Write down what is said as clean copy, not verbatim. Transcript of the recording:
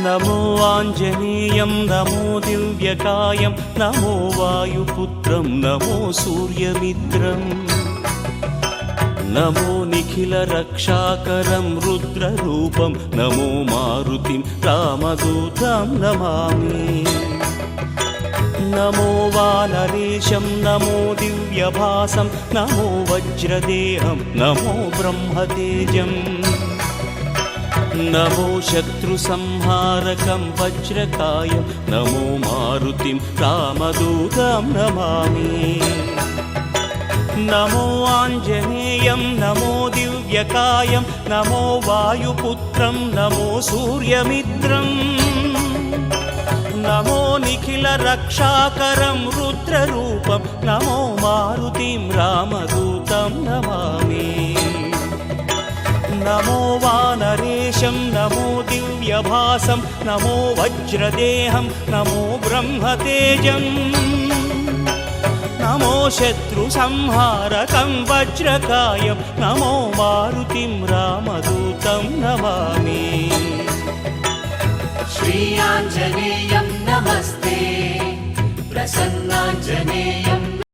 नमो आञ्जनेयं नमो दिव्यकायं नमो वायुपुत्रं नमो सूर्यमित्रम् नमो निखिलरक्षाकरं रुद्ररूपं नमो मारुतिं रामदूतं नमामि नमो वानरेशं नमो दिव्यभासं नमो वज्रदेहं नमो ब्रह्मतेजम् नमो शत्रुसंहारकं वज्रकायं नमो मारुतिं रामदूतं नमामि नमो आञ्जनेयं नमो दिव्यकायं नमो वायुपुत्रं नमो सूर्यमित्रम् नमो निखिलरक्षाकरं रुद्ररूपं नमो मारुतिं रामदूतं नमामि नमो वानरेशं नमो दिव्यभासं नमो वज्रदेहं नमो ब्रह्मतेजम् नमो शत्रुसंहारकं वज्रकायं नमो मारुतिं रामदूतं नमामि श्री आञ्जनेयं नमस्ते प्रसन्नाञ्जनेय